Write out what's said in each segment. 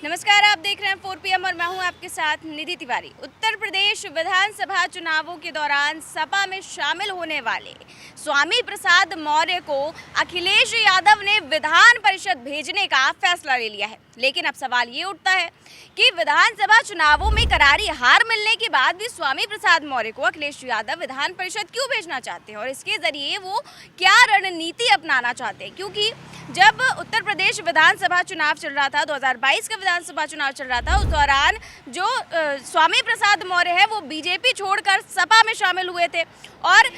नमस्कार, आप देख रहे हैं 4 PM और मैं हूं आपके साथ निधि तिवारी। उत्तर प्रदेश विधानसभा चुनावों के दौरान सपा में शामिल होने वाले स्वामी प्रसाद मौर्य को अखिलेश यादव ने विधान परिषद भेजने का फैसला ले लिया है। लेकिन अब सवाल ये उठता है कि विधानसभा चुनावों में करारी हार मिलने के बाद भी स्वामी प्रसाद मौर्य को अखिलेश यादव विधान परिषद क्यों भेजना चाहते हैं और इसके जरिए वो क्या रणनीति अपनाना चाहते हैं। क्योंकि जब उत्तर प्रदेश विधानसभा चुनाव चल रहा था, 2022 का विधानसभा चुनाव चल रहा था, उस दौरान जो स्वामी प्रसाद मौर्य है वो बीजेपी छोड़कर सपा में शामिल हुए थे और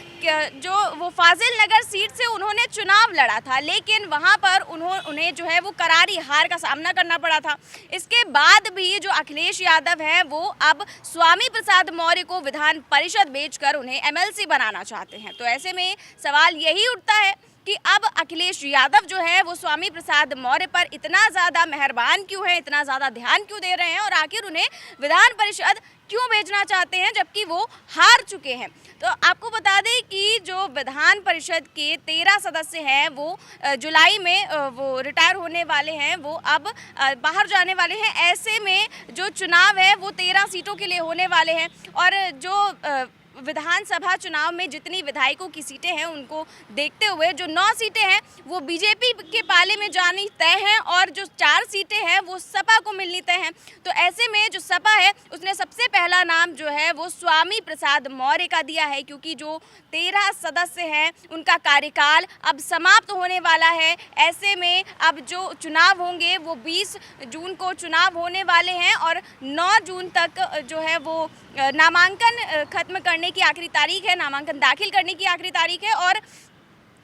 जो वो फाजिल नगर सीट से उन्होंने चुनाव लड़ा था, लेकिन वहां पर उन्हें जो है वो करारी हार का सामना करना पड़ा था। इसके बाद भी जो अखिलेश यादव हैं वो अब स्वामी प्रसाद मौर्य को विधान परिषद भेजकर उन्हें MLC बनाना चाहते हैं। तो ऐसे में सवाल यही उठता है कि अब अखिलेश यादव जो है वो स्वामी प्रसाद मौर्य पर इतना ज़्यादा मेहरबान क्यों है, इतना ज़्यादा ध्यान क्यों दे रहे हैं और आखिर उन्हें विधान परिषद क्यों भेजना चाहते हैं जबकि वो हार चुके हैं। तो आपको बता दें कि जो विधान परिषद के 13 सदस्य हैं वो जुलाई में वो रिटायर होने वाले हैं, वो अब बाहर जाने वाले हैं। ऐसे में जो चुनाव है वो 13 सीटों के लिए होने वाले हैं और जो विधानसभा चुनाव में जितनी विधायकों की सीटें हैं उनको देखते हुए जो 9 सीटें हैं वो बीजेपी के पाले में जानी तय हैं और जो 4 सीटें हैं वो सपा को मिलनी तय हैं। तो ऐसे में जो सपा है उसने सबसे पहला नाम जो है वो स्वामी प्रसाद मौर्य का दिया है, क्योंकि जो 13 सदस्य हैं उनका कार्यकाल अब समाप्त होने वाला है। ऐसे में अब जो चुनाव होंगे वो 20 जून को चुनाव होने वाले हैं और 9 जून तक जो है वो नामांकन खत्म करने की आखिरी तारीख है, नामांकन दाखिल करने की आखिरी तारीख है। और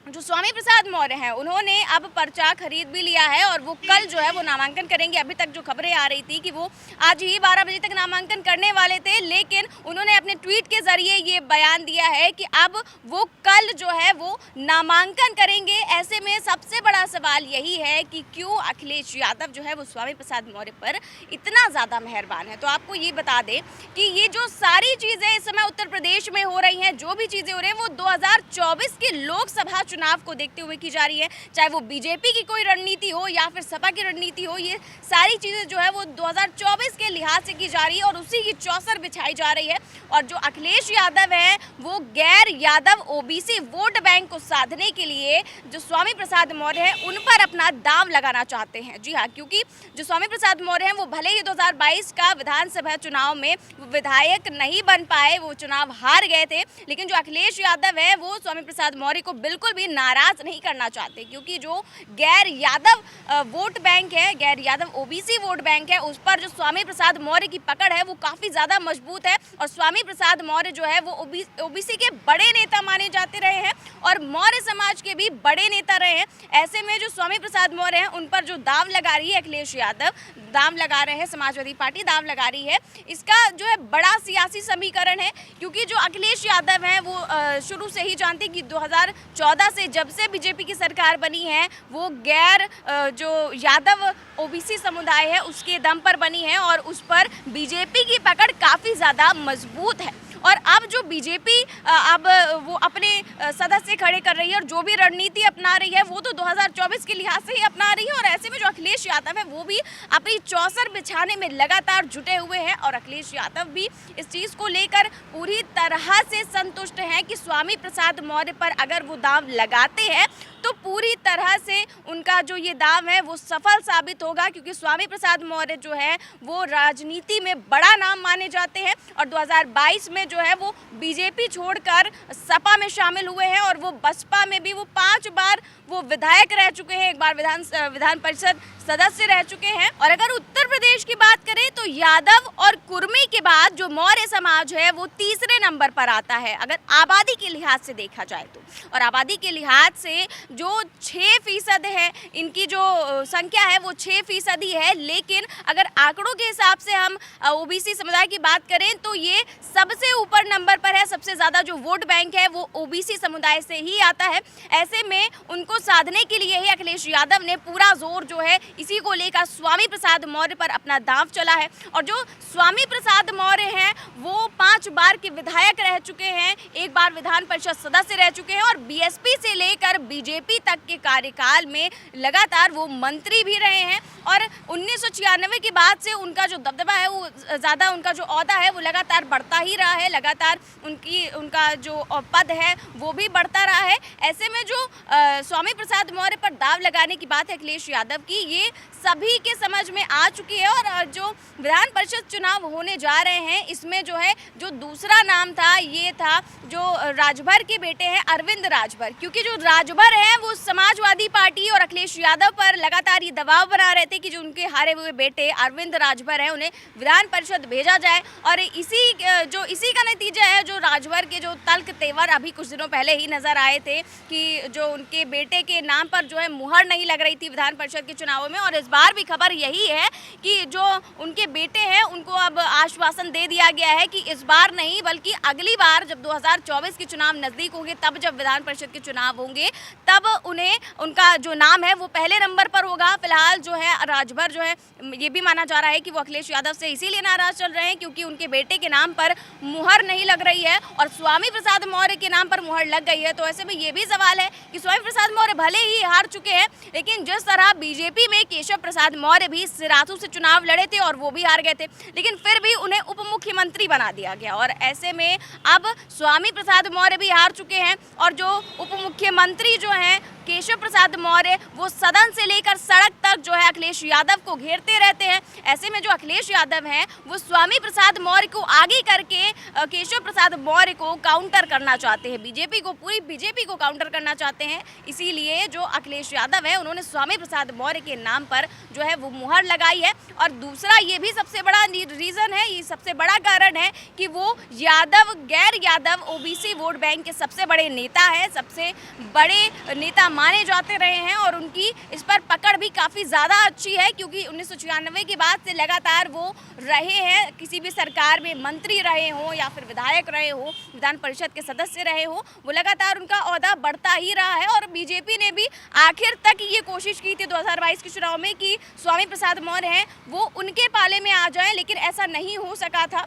जो स्वामी प्रसाद मौर्य हैं उन्होंने अब पर्चा खरीद भी लिया है और वो कल जो है वो नामांकन करेंगे। अभी तक जो खबरें आ रही थी कि वो आज ही 12 बजे तक नामांकन करने वाले थे, लेकिन उन्होंने अपने ट्वीट के जरिए ये बयान दिया है कि अब वो कल जो है वो नामांकन करेंगे। ऐसे में सबसे बड़ा सवाल यही है कि क्यों अखिलेश यादव जो है वो स्वामी प्रसाद मौर्य पर इतना ज़्यादा मेहरबान है। तो आपको ये बता दें कि ये जो सारी चीज़ें इस समय उत्तर प्रदेश में हो रही हैं, जो भी चीज़ें हो रही हैं वो 2024 के लोकसभा चुनाव को देखते हुए की जा रही है। चाहे वो बीजेपी की कोई रणनीति हो या फिर सपा की रणनीति हो, ये सारी चीज़ें जो है वो 2024 के लिहाज से की जा रही है और उसी की चौसर बिछाई जा रही है। और जो अखिलेश यादव हैं वो गैर यादव OBC वोट बैंक को साधने के लिए जो स्वामी प्रसाद मौर्य हैं उन पर अपना दांव लगाना चाहते हैं। जी हाँ, क्योंकि जो स्वामी प्रसाद मौर्य हैं वो भले ही 2022 का विधानसभा चुनाव में विधायक नहीं बन पाए, वो चुनाव हार गए थे, लेकिन जो अखिलेश यादव है वो स्वामी प्रसाद मौर्य को बिल्कुल भी नाराज नहीं करना चाहते, क्योंकि जो गैर यादव वोट बैंक है, गैर यादव OBC वोट बैंक है, उस पर जो स्वामी प्रसाद मौर्य की पकड़ है वो काफ़ी ज़्यादा मजबूत है। और स्वामी प्रसाद मौर्य जो है वो OBC के बड़े नेता माने जाते रहे हैं और मौर्य समाज के भी बड़े नेता रहे हैं। ऐसे में जो स्वामी प्रसाद मौर्य हैं उन पर जो दांव लगा रही है अखिलेश यादव, दांव लगा रहे हैं, समाजवादी पार्टी दांव लगा रही है, इसका जो है बड़ा सियासी समीकरण है। क्योंकि जो अखिलेश यादव हैं वो शुरू से ही जानते हैं कि 2014 से जब से बीजेपी की सरकार बनी है वो गैर जो यादव OBC समुदाय है उसके दम पर बनी है और उस पर बीजेपी की पकड़ काफ़ी ज़्यादा मजबूत है। और अब जो बीजेपी अब वो अपने सदस्य खड़े कर रही है और जो भी रणनीति अपना रही है वो तो 2024 के लिहाज से ही अपना रही है। और ऐसे में जो अखिलेश यादव है वो भी अपनी चौसर बिछाने में लगातार जुटे हुए हैं और अखिलेश यादव भी इस चीज़ को लेकर पूरी तरह से संतुष्ट हैं कि स्वामी प्रसाद मौर्य पर अगर वो दांव लगाते हैं तो पूरी तरह से उनका जो ये दांव है वो सफल साबित होगा, क्योंकि स्वामी प्रसाद मौर्य जो है वो राजनीति में बड़ा नाम माने जाते हैं और 2022 में जो है वो बीजेपी छोड़कर सपा में शामिल हुए हैं और वो बसपा में भी वो 5 बार वो विधायक रह चुके हैं, एक बार विधान परिषद सदस्य रह चुके हैं। और अगर उत्तर प्रदेश की बात करें तो यादव और कुर्मी के बाद जो मौर्य समाज है वो तीसरे नंबर पर आता है अगर आबादी के लिहाज से देखा जाए तो। और आबादी के लिहाज से जो 6% है, इनकी जो संख्या है वो 6% ही है, लेकिन अगर आंकड़ों के हिसाब से हम OBC समुदाय की बात करें तो ये सबसे ऊपर नंबर पर है। सबसे ज़्यादा जो वोट बैंक है वो ओबीसी समुदाय से ही आता है। ऐसे में उनको साधने के लिए ही अखिलेश यादव ने पूरा जोर जो है इसी को लेकर स्वामी प्रसाद मौर्य पर अपना दांव चला है। और जो स्वामी प्रसाद मौर्य हैं वो 5 बार के विधायक रह चुके हैं, 1 बार विधान परिषद सदस्य रह चुके हैं और बीएसपी से लेकर बीजेपी तक के कार्यकाल में लगातार वो मंत्री भी रहे हैं। और 1996 के बाद से उनका जो दबदबा है वो ज़्यादा, उनका जो ओहदा है वो लगातार बढ़ता ही रहा है, लगातार उनका जो पद है वो भी बढ़ता रहा है। ऐसे में जो स्वामी प्रसाद मौर्य पर दाव लगाने की बात है अखिलेश यादव की, ये सभी के समझ में आ चुकी है। और जो विधान परिषद चुनाव होने जा रहे हैं इसमें जो है जो दूसरा नाम था ये था जो राजभर के बेटे हैं अरविंद राजभर, क्योंकि जो राजभर हैं वो समाजवादी पार्टी और अखिलेश यादव पर लगातार ये दबाव बना रहे थे कि जो उनके हारे हुए बेटे अरविंद राजभर हैं उन्हें विधान परिषद भेजा जाए। और इसी का नतीजा है जो राजभर के जो तल्ख तेवर अभी कुछ दिनों पहले ही नजर आए थे कि जो उनके बेटे के नाम पर जो है मुहर नहीं लग रही थी विधान परिषद के चुनावों में। और इस बार भी खबर यही है कि जो उनके बेटे हैं उनको अब आश्वासन दे दिया गया है कि इस बार नहीं बल्कि अगली बार जब 2024 के चुनाव नज़दीक होंगे, तब जब विधान परिषद के चुनाव होंगे तब उन्हें उनका जो नाम है वो पहले नंबर पर होगा। फिलहाल जो है राजभर जो है ये भी माना जा रहा है कि वो अखिलेश यादव से इसीलिए नाराज चल रहे हैं क्योंकि उनके बेटे के नाम पर मुहर नहीं लग रही है और स्वामी प्रसाद मौर्य के नाम पर मुहर लग गई है। तो ऐसे में ये भी सवाल है कि स्वामी प्रसाद मौर्य भले ही हार चुके हैं, लेकिन जिस तरह बीजेपी में केशव प्रसाद मौर्य भी सिराथू से चुनाव लड़े थे और वो भी हार गए थे, लेकिन फिर भी उन्हें उप मुख्यमंत्री बना दिया गया। और ऐसे में अब स्वामी प्रसाद मौर्य भी हार चुके हैं और जो उप मुख्यमंत्री जो हैं केशव प्रसाद मौर्य वो सदन से लेकर सड़क तक जो है अखिलेश यादव को घेरते रहते हैं। ऐसे में जो अखिलेश यादव हैं वो स्वामी प्रसाद मौर्य को आगे करके केशव प्रसाद मौर्य को काउंटर करना चाहते हैं, पूरी बीजेपी को काउंटर करना चाहते हैं। इसीलिए जो अखिलेश यादव है उन्होंने स्वामी प्रसाद मौर्य के नाम पर जो है वो मुहर लगाई है। और दूसरा ये भी सबसे बड़ा रीज़न है, ये सबसे बड़ा कारण है कि वो यादव गैर यादव ओबीसी वोट बैंक के सबसे बड़े नेता है, सबसे बड़े नेता माने जाते रहे हैं और उनकी इस पर पकड़ भी काफ़ी ज़्यादा अच्छी है क्योंकि 1996 के बाद से लगातार वो रहे हैं, किसी भी सरकार में मंत्री रहे हों या फिर विधायक रहे हों, विधान परिषद के सदस्य रहे हों, वो लगातार उनका ओहदा बढ़ता ही रहा है। और बीजेपी ने भी आखिर तक ये कोशिश की थी 2022 के चुनाव में कि स्वामी प्रसाद मौर्य हैं वो उनके पाले में आ जाएं, लेकिन ऐसा नहीं हो सका था।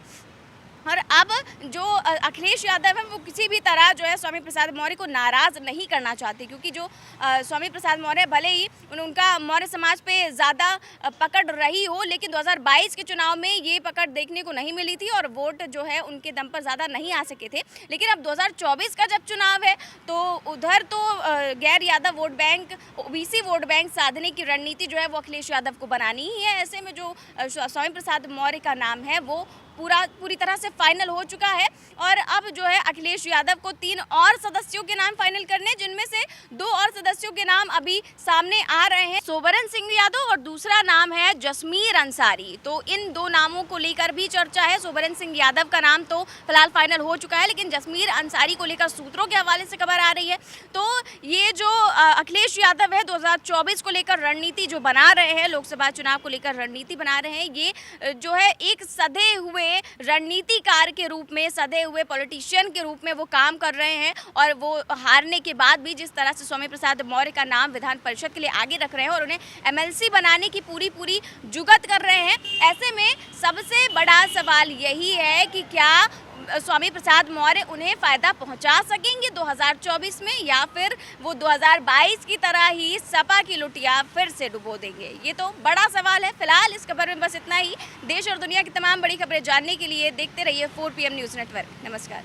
और अब जो अखिलेश यादव हैं वो किसी भी तरह जो है स्वामी प्रसाद मौर्य को नाराज़ नहीं करना चाहते क्योंकि जो स्वामी प्रसाद मौर्य भले ही उनका मौर्य समाज पे ज़्यादा पकड़ रही हो, लेकिन 2022 के चुनाव में ये पकड़ देखने को नहीं मिली थी और वोट जो है उनके दम पर ज़्यादा नहीं आ सके थे। लेकिन अब 2024 का जब चुनाव है तो उधर तो गैर Yadav vote bank, OBC vote bank साधने की रणनीति जो है वो अखिलेश यादव को बनानी ही है। ऐसे में जो स्वामी प्रसाद मौर्य का नाम है वो पूरी तरह से फाइनल हो चुका है और अब जो है अखिलेश यादव को 3 और सदस्यों के नाम फाइनल करने, जिनमें से 2 और सदस्यों के नाम अभी सामने आ रहे हैं, सोबरन सिंह यादव और दूसरा नाम है जसमीर अंसारी। तो इन 2 नामों को लेकर भी चर्चा है। सोबरन सिंह यादव का नाम तो फिलहाल फाइनल हो चुका है, लेकिन जसमीर अंसारी को लेकर सूत्रों के हवाले से खबर आ रही है। तो ये जो अखिलेश यादव है 2024 को लेकर रणनीति जो बना रहे हैं, लोकसभा चुनाव को लेकर रणनीति बना रहे हैं, ये जो है एक सधे हुए रणनीतिकार के रूप में, सधे हुए पॉलिटिशियन के रूप में वो काम कर रहे हैं। और वो हारने के बाद भी जिस तरह से स्वामी प्रसाद मौर्य का नाम विधान परिषद के लिए आगे रख रहे हैं और उन्हें एमएलसी बनाने की पूरी जुगत कर रहे हैं, ऐसे में सबसे बड़ा सवाल यही है कि क्या स्वामी प्रसाद मौर्य उन्हें फ़ायदा पहुंचा सकेंगे 2024 में या फिर वो 2022 की तरह ही सपा की लुटिया फिर से डुबो देंगे। ये तो बड़ा सवाल है। फिलहाल इस खबर में बस इतना ही। देश और दुनिया की तमाम बड़ी खबरें जानने के लिए देखते रहिए 4 PM न्यूज़ नेटवर्क। नमस्कार।